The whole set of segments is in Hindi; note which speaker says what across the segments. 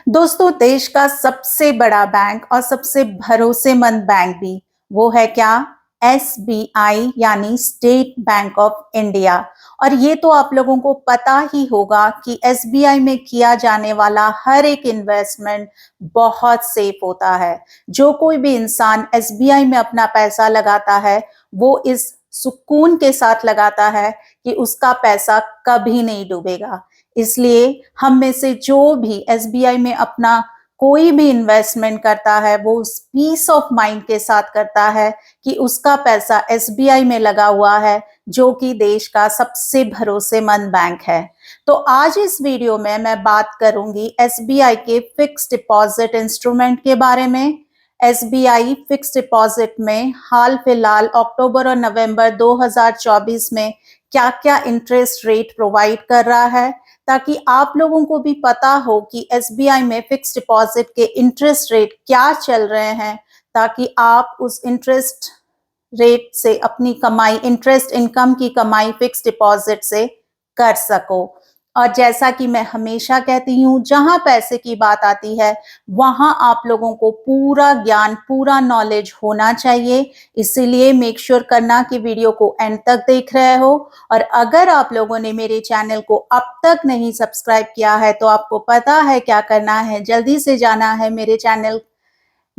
Speaker 1: दोस्तों, देश का सबसे बड़ा बैंक और सबसे भरोसेमंद बैंक भी वो है क्या? एसबीआई यानी स्टेट बैंक ऑफ इंडिया। और ये तो आप लोगों को पता ही होगा कि एसबीआई में किया जाने वाला हर एक इन्वेस्टमेंट बहुत सेफ होता है। जो कोई भी इंसान एसबीआई में अपना पैसा लगाता है, वो इस सुकून के साथ लगाता है कि उसका पैसा कभी नहीं डूबेगा। इसलिए हम में से जो भी एसबीआई में अपना कोई भी इन्वेस्टमेंट करता है, वो उस पीस ऑफ माइंड के साथ करता है कि उसका पैसा एसबीआई में लगा हुआ है, जो कि देश का सबसे भरोसेमंद बैंक है। तो आज इस वीडियो में मैं बात करूंगी एसबीआई के फिक्स डिपॉजिट इंस्ट्रूमेंट के बारे में। एसबीआई फिक्स डिपॉजिट में हाल फिलहाल अक्टूबर और नवंबर 2024 में क्या-क्या इंटरेस्ट रेट प्रोवाइड कर रहा है, ताकि आप लोगों को भी पता हो कि एसबीआई में फिक्स डिपॉजिट के इंटरेस्ट रेट क्या चल रहे हैं, ताकि आप उस इंटरेस्ट रेट से अपनी कमाई, इंटरेस्ट इनकम की कमाई फिक्स डिपॉजिट से कर सको। और जैसा कि मैं हमेशा कहती हूँ, जहां पैसे की बात आती है वहां आप लोगों को पूरा ज्ञान, पूरा नॉलेज होना चाहिए। इसीलिए मेक श्योर करना कि वीडियो को एंड तक देख रहे हो। और अगर आप लोगों ने मेरे चैनल को अब तक नहीं सब्सक्राइब किया है, तो आपको पता है क्या करना है। जल्दी से जाना है मेरे चैनल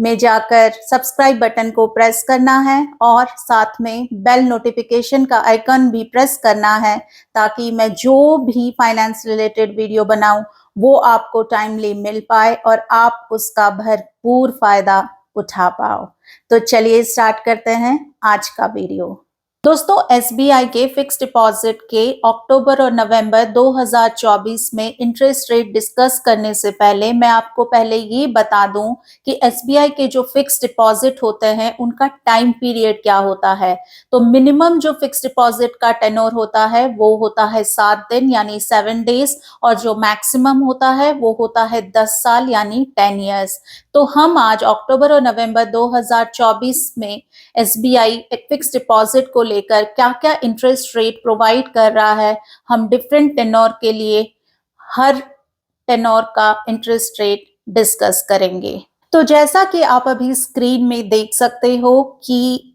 Speaker 1: में जाकर सब्सक्राइब बटन को प्रेस करना है और साथ में बेल नोटिफिकेशन का आइकन भी प्रेस करना है, ताकि मैं जो भी फाइनेंस रिलेटेड वीडियो बनाऊं वो आपको टाइमली मिल पाए और आप उसका भरपूर फायदा उठा पाओ। तो चलिए स्टार्ट करते हैं आज का वीडियो। दोस्तों, एसबीआई के फिक्स डिपॉजिट के अक्टूबर और नवंबर 2024 में इंटरेस्ट रेट डिस्कस करने से पहले मैं आपको पहले ये बता दूं कि एसबीआई के जो फिक्स डिपॉजिट होते हैं उनका टाइम पीरियड क्या होता है। तो मिनिमम जो फिक्स डिपॉजिट का टेन्योर होता है वो होता है 7 दिन यानी 7 डेज, और जो मैक्सिमम होता है वो होता है 10 साल यानी 10 ईयर्स। तो हम आज अक्टूबर और नवंबर 2024 में एसबीआई फिक्स डिपॉजिट को लेकर क्या-क्या इंटरेस्ट रेट प्रोवाइड कर रहा है, हम डिफरेंट टेन्योर के लिए हर टेन्योर का इंटरेस्ट रेट डिस्कस करेंगे। तो जैसा कि आप अभी स्क्रीन में देख सकते हो कि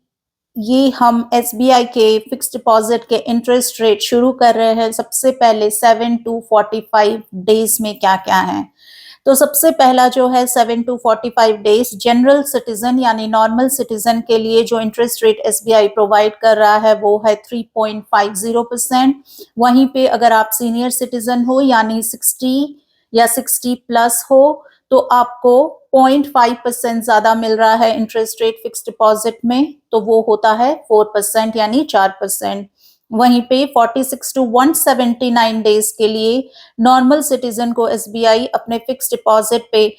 Speaker 1: ये हम एसबीआई के फिक्स डिपॉजिट के इंटरेस्ट रेट शुरू कर रहे हैं। सबसे पहले 7 टू 45 डेज में क्या-क्या है। तो सबसे पहला जो है 7 टू 45 डेज जनरल सिटीजन यानी नॉर्मल सिटीजन के लिए जो इंटरेस्ट रेट एसबीआई प्रोवाइड कर रहा है वो है 3.50%। वहीं पे अगर आप सीनियर सिटीजन हो यानी 60 या 60 प्लस हो, तो आपको 0.5% ज्यादा मिल रहा है इंटरेस्ट रेट फिक्स डिपॉजिट में, तो वो होता है 4% यानी 4%। वहीं पे 46 टू 179 डेज के लिए नॉर्मल सिटीजन को एसबीआई अपने फिक्स डिपॉजिट पे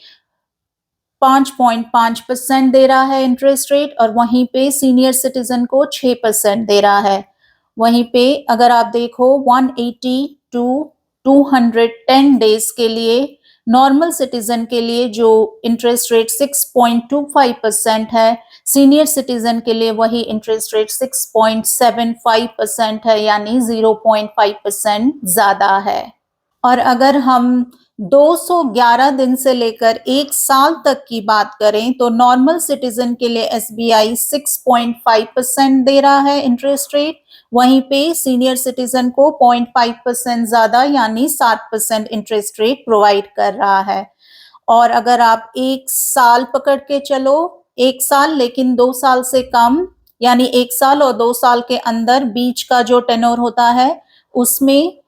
Speaker 1: 5.5% दे रहा है इंटरेस्ट रेट, और वहीं पे सीनियर सिटीजन को 6% दे रहा है। वहीं पे अगर आप देखो 180 टू 210 डेज के लिए नॉर्मल सिटीजन के लिए जो इंटरेस्ट रेट 6.25% है, सीनियर सिटीजन के लिए वही इंटरेस्ट रेट 6.75% है यानी 0.5% ज्यादा है। और अगर हम 211 दिन से लेकर 1 साल तक की बात करें, तो नॉर्मल सिटीजन के लिए एसबीआई 6.5% दे रहा है इंटरेस्ट रेट। वहीं पे सीनियर सिटीजन को 0.5% ज्यादा यानी 7% इंटरेस्ट रेट प्रोवाइड कर रहा है। और अगर आप 1 साल पकड़ के चलो, 1 साल लेकिन 2 साल से कम, यानी 1 साल और 2 साल के अंदर बीच का जो टेन्योर होता है, उसमें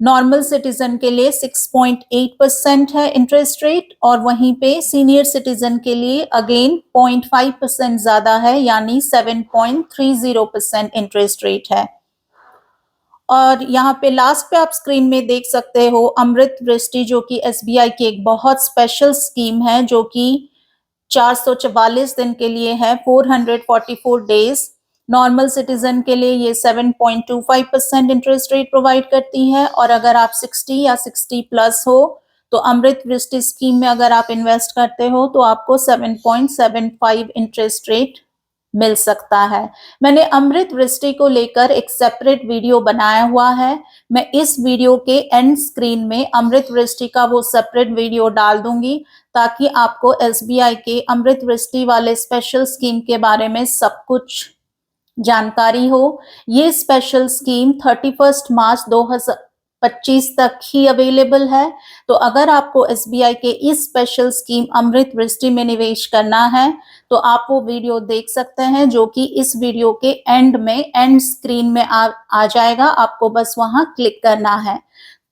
Speaker 1: नॉर्मल सिटीजन के लिए 6.8% है इंटरेस्ट रेट, और वहीं पे सीनियर सिटीजन के लिए अगेन 0.5% ज्यादा है यानी 7.30% इंटरेस्ट रेट है। और यहाँ पे लास्ट पे आप स्क्रीन में देख सकते हो अमृत वृष्टि, जो कि एसबीआई की एक बहुत स्पेशल स्कीम है, जो कि 444 दिन के लिए है, 444 डेज। नॉर्मल सिटीजन के लिए ये 7.25% इंटरेस्ट रेट प्रोवाइड करती है, और अगर आप 60 या 60 प्लस हो तो अमृत वृष्टि स्कीम में अगर आप इन्वेस्ट करते हो तो आपको 7.75 इंटरेस्ट रेट मिल सकता है। मैंने अमृत वृष्टि को लेकर एक सेपरेट वीडियो बनाया हुआ है। मैं इस वीडियो के एंड स्क्रीन में अमृत वृष्टि का वो सेपरेट वीडियो डाल दूंगी, ताकि आपको एसबीआई के अमृत वृष्टि वाले स्पेशल स्कीम के बारे में सब कुछ जानकारी हो। ये स्पेशल स्कीम 31 मार्च 2025 तक ही अवेलेबल है। तो अगर आपको एसबीआई के इस स्पेशल स्कीम अमृत वृष्टि में निवेश करना है तो आप वो वीडियो देख सकते हैं, जो कि इस वीडियो के एंड में एंड स्क्रीन में आ जाएगा। आपको बस वहां क्लिक करना है।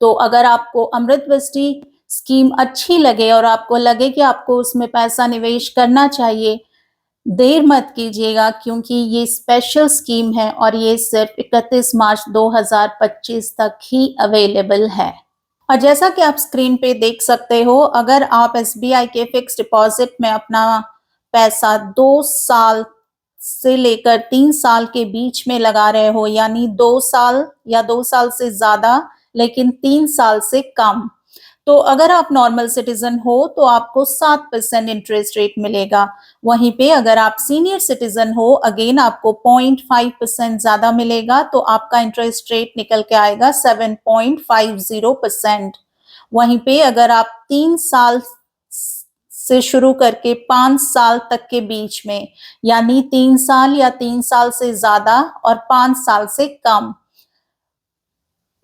Speaker 1: तो अगर आपको अमृत वृष्टि स्कीम अच्छी लगे और आपको लगे कि आपको उसमें पैसा निवेश करना चाहिए, देर मत कीजिएगा, क्योंकि ये स्पेशल स्कीम है और ये सिर्फ 31 मार्च 2025 तक ही अवेलेबल है। और जैसा कि आप स्क्रीन पे देख सकते हो, अगर आप एसबीआई के फिक्स डिपॉजिट में अपना पैसा 2 साल से लेकर 3 साल के बीच में लगा रहे हो, यानी 2 साल या 2 साल से ज्यादा लेकिन 3 साल से कम, तो अगर आप नॉर्मल सिटीजन हो तो आपको 7% इंटरेस्ट रेट मिलेगा। वहीं पे अगर आप सीनियर सिटीजन हो, अगेन आपको 0.5% ज्यादा मिलेगा, तो आपका इंटरेस्ट रेट निकल के आएगा 7.50%। वहीं पे अगर आप 3 साल से शुरू करके 5 साल तक के बीच में, यानी 3 साल या 3 साल से ज्यादा और 5 साल से कम,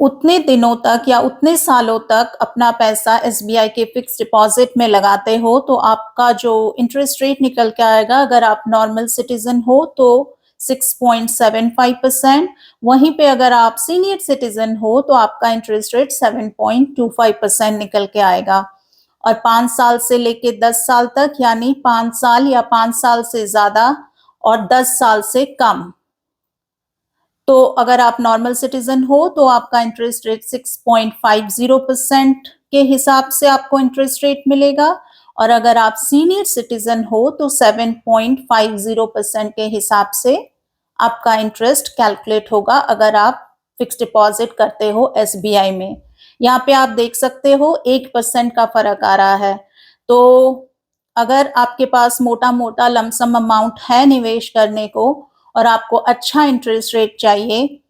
Speaker 1: उतने दिनों तक या उतने सालों तक अपना पैसा एसबीआई के फिक्स डिपॉजिट में लगाते हो, तो आपका जो इंटरेस्ट रेट निकल के आएगा, अगर आप नॉर्मल सिटीजन हो तो 6.75%। वहीं पे अगर आप सीनियर सिटीजन हो तो आपका इंटरेस्ट रेट 7.25% निकल के आएगा। और 5 साल से लेके 10 साल तक, यानी 5 साल या 5 साल से ज्यादा और 10 साल से कम, तो अगर आप नॉर्मल सिटीजन हो तो आपका इंटरेस्ट रेट 6.50% के हिसाब से आपको इंटरेस्ट रेट मिलेगा। और अगर आप सीनियर सिटीजन हो तो 7.50% के हिसाब से आपका इंटरेस्ट कैलकुलेट होगा, अगर आप फिक्स डिपॉजिट करते हो एसबीआई में। यहाँ पे आप देख सकते हो 1% का फर्क आ रहा है। तो अगर आपके पास मोटा मोटा लमसम अमाउंट है निवेश करने को और आपको अच्छा इंटरेस्ट रेट चाहिए,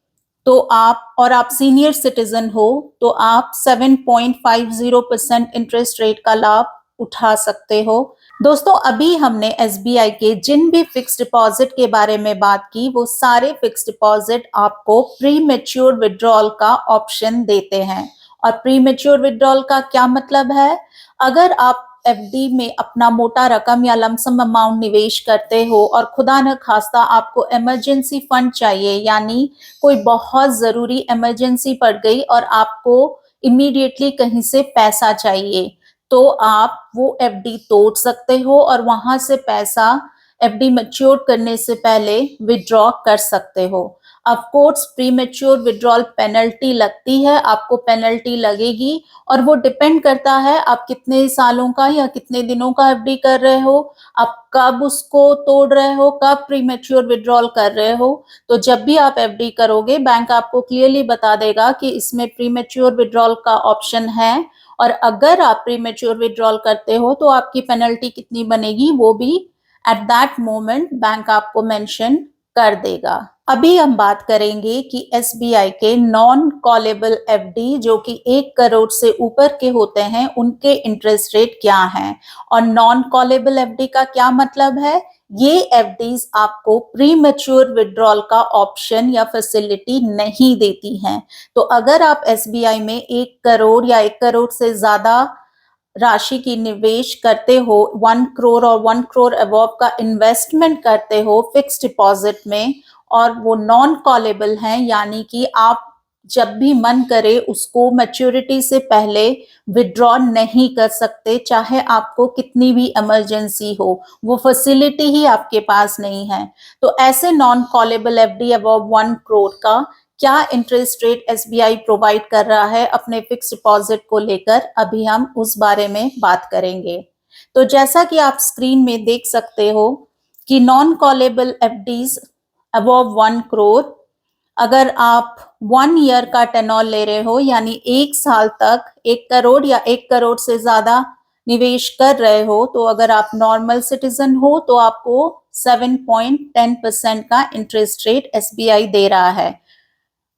Speaker 1: तो आप सीनियर सिटीजन हो तो आप 7.50% इंटरेस्ट रेट का लाभ उठा सकते हो। दोस्तों, अभी हमने एसबीआई के जिन भी फिक्स डिपॉजिट के बारे में बात की, वो सारे फिक्स डिपॉजिट आपको प्री मैच्योर विड्रॉल का ऑप्शन देते हैं। और प्री मैच्योर विड्रॉल का क्या मतलब है? अगर आप एफडी में अपना मोटा रकम या लमसम अमाउंट निवेश करते हो और खुदा न खास्ता आपको इमरजेंसी फंड चाहिए, यानी कोई बहुत जरूरी इमरजेंसी पड़ गई और आपको इमीडिएटली कहीं से पैसा चाहिए, तो आप वो एफडी तोड़ सकते हो और वहां से पैसा एफडी मैच्योर करने से पहले विड्रॉ कर सकते हो। Of course pre mature withdrawal penalty लगती है, आपको पेनल्टी लगेगी, और वो डिपेंड करता है आप कितने सालों का या कितने दिनों का एफडी कर रहे हो, आप कब उसको तोड़ रहे हो, कब प्री मैच्योर विड्रॉल कर रहे हो। तो जब भी आप एफडी करोगे, बैंक आपको क्लियरली बता देगा कि इसमें प्री मैच्योर विड्रॉल का ऑप्शन है, और अगर आप प्री मैच्योर विड्रॉल करते हो तो आपकी पेनल्टी कितनी बनेगी वो भी एट दैट मोमेंट बैंक आपको मेंशन कर देगा। अभी हम बात करेंगे कि एसबीआई के नॉन कॉलेबल एफडी, जो कि 1 करोड़ से ऊपर के होते हैं, उनके इंटरेस्ट रेट क्या हैं। और नॉन कॉलेबल एफडी का क्या मतलब है? ये एफडीज आपको प्री मैच्योर विड्रॉल का ऑप्शन या फैसिलिटी नहीं देती हैं। तो अगर आप एसबीआई में 1 करोड़ या 1 करोड़ से ज्यादा राशि की निवेश करते हो, 1 करोड़ और 1 करोड़ अबव का इन्वेस्टमेंट करते हो फिक्स डिपॉजिट में, और वो नॉन कॉलेबल हैं, यानी कि आप जब भी मन करे उसको मैच्योरिटी से पहले विड्रॉ नहीं कर सकते, चाहे आपको कितनी भी इमरजेंसी हो, वो फैसिलिटी ही आपके पास नहीं है। तो ऐसे non callable FD above 1 crore का क्या इंटरेस्ट रेट एसबीआई प्रोवाइड कर रहा है अपने फिक्स डिपॉजिट को लेकर, अभी हम उस बारे में बात करेंगे। तो जैसा कि आप स्क्रीन में देख सकते हो कि non callable FDs above 1 crore, अगर आप 1 ईयर का टेन्योर ले रहे हो, यानी 1 साल तक 1 करोड़ या 1 करोड़ से ज्यादा निवेश कर रहे हो, तो अगर आप नॉर्मल सिटीजन हो तो आपको 7.10% का इंटरेस्ट रेट एसबीआई दे रहा है।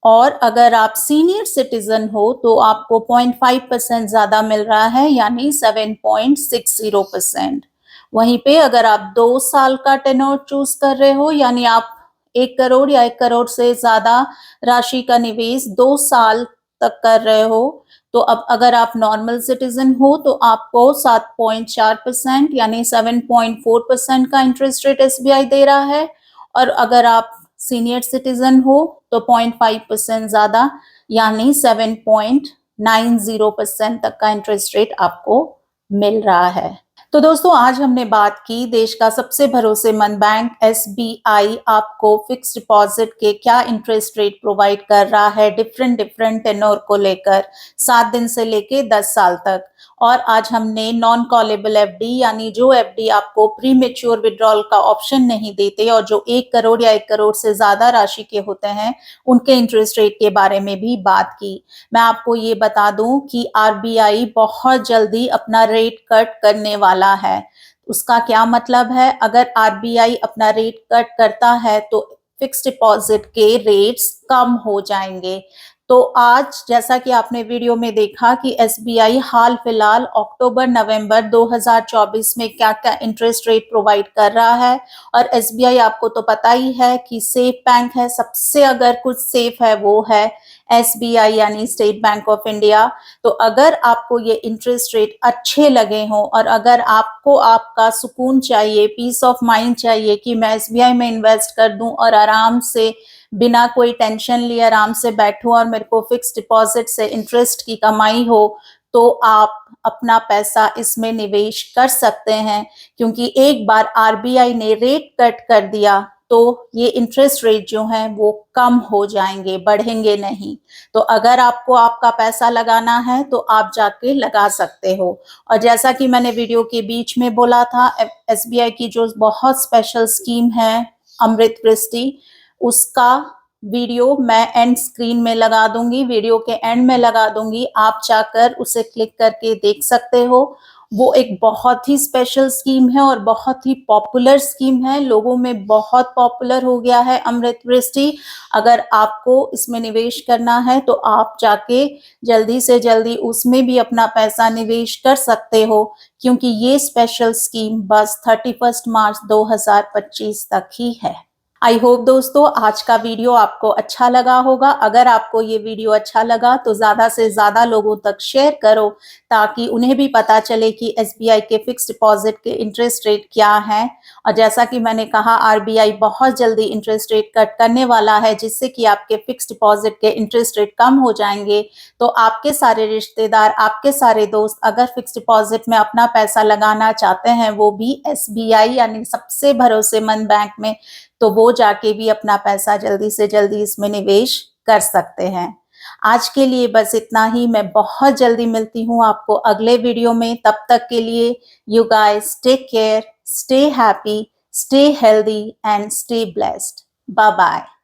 Speaker 1: और अगर आप सीनियर सिटीजन हो तो आपको 0.5% ज्यादा मिल रहा है, यानी 7.60%। वहीं पे अगर आप 2 साल का टेन्योर चूज कर रहे हो, यानी आप 1 करोड़ या 1 करोड़ से ज्यादा राशि का निवेश 2 साल तक कर रहे हो, तो अब अगर आप नॉर्मल सिटीजन हो तो आपको 7.4% यानी 7.4% का इंटरेस्ट रेट एसबीआई दे रहा है। और अगर आप सीनियर सिटीजन हो तो 0.5% ज्यादा यानी 7.90% तक का इंटरेस्ट रेट आपको मिल रहा है। तो दोस्तों, आज हमने बात की देश का सबसे भरोसेमंद बैंक एसबीआई आपको फिक्स डिपॉजिट के क्या इंटरेस्ट रेट प्रोवाइड कर रहा है डिफरेंट टेन्योर को लेकर, 7 दिन से लेके 10 साल तक। और आज हमने नॉन कॉलेबल एफडी यानी जो एफडी आपको प्री मेच्योर विड्रॉल का ऑप्शन नहीं देते और जो 1 करोड़ या 1 करोड़ से ज्यादा राशि के होते हैं, उनके इंटरेस्ट रेट के बारे में भी बात की। मैं आपको ये बता दूं कि आरबीआई बहुत जल्दी अपना रेट कट करने वाला है। उसका क्या मतलब है? अगर आरबीआई अपना रेट कट करता है तो फिक्स डिपॉजिट के रेट्स कम हो जाएंगे। तो आज जैसा कि आपने वीडियो में देखा कि एसबीआई हाल फिलहाल अक्टूबर नवंबर 2024 में क्या क्या इंटरेस्ट रेट प्रोवाइड कर रहा है। और एसबीआई आपको तो पता ही है कि सेफ बैंक है, सबसे अगर कुछ सेफ है वो है एसबीआई यानी स्टेट बैंक ऑफ इंडिया। तो अगर आपको ये इंटरेस्ट रेट अच्छे लगे हों और अगर आपको आपका सुकून चाहिए, पीस ऑफ माइंड चाहिए कि मैं एसबीआई में इन्वेस्ट कर दूं और आराम से बिना कोई टेंशन लिए आराम से बैठूं और मेरे को फिक्स डिपॉजिट से इंटरेस्ट की कमाई हो, तो आप अपना पैसा इसमें निवेश कर सकते हैं। क्योंकि एक बार आरबीआई ने रेट कट कर दिया तो ये इंटरेस्ट रेट जो हैं वो कम हो जाएंगे, बढ़ेंगे नहीं। तो अगर आपको आपका पैसा लगाना है तो आप जाके लगा सकते हो। और जैसा कि मैंने वीडियो के बीच में बोला था, एसबीआई की जो बहुत स्पेशल स्कीम है अमृत वृष्टि, उसका वीडियो मैं एंड स्क्रीन में लगा दूंगी, वीडियो के एंड में लगा दूंगी, आप जाकर उसे क्लिक करके देख सकते हो। वो एक बहुत ही स्पेशल स्कीम है और बहुत ही पॉपुलर स्कीम है, लोगों में बहुत पॉपुलर हो गया है अमृत वृष्टि। अगर आपको इसमें निवेश करना है तो आप जाके जल्दी से जल्दी उसमें भी अपना पैसा निवेश कर सकते हो, क्योंकि ये स्पेशल स्कीम बस 31 मार्च 2025 तक ही है। आई होप दोस्तों आज का वीडियो आपको अच्छा लगा होगा। अगर आपको ये वीडियो अच्छा लगा तो ज्यादा से ज्यादा लोगों तक शेयर करो, ताकि उन्हें भी पता चले कि एसबीआई के फिक्स डिपॉजिट के इंटरेस्ट रेट क्या हैं। और जैसा कि मैंने कहा, आरबीआई बहुत जल्दी इंटरेस्ट रेट कट करने वाला है, जिससे कि आपके फिक्स डिपॉजिट के इंटरेस्ट रेट कम हो जाएंगे। तो आपके सारे रिश्तेदार, आपके सारे दोस्त अगर फिक्स डिपॉजिट में अपना पैसा लगाना चाहते हैं, वो भी एसबीआई यानी सबसे भरोसेमंद बैंक में, तो वो जाके भी अपना पैसा जल्दी से जल्दी इसमें निवेश कर सकते हैं। आज के लिए बस इतना ही। मैं बहुत जल्दी मिलती हूँ आपको अगले वीडियो में। तब तक के लिए you guys take care, stay happy, stay healthy and stay blessed. Bye bye.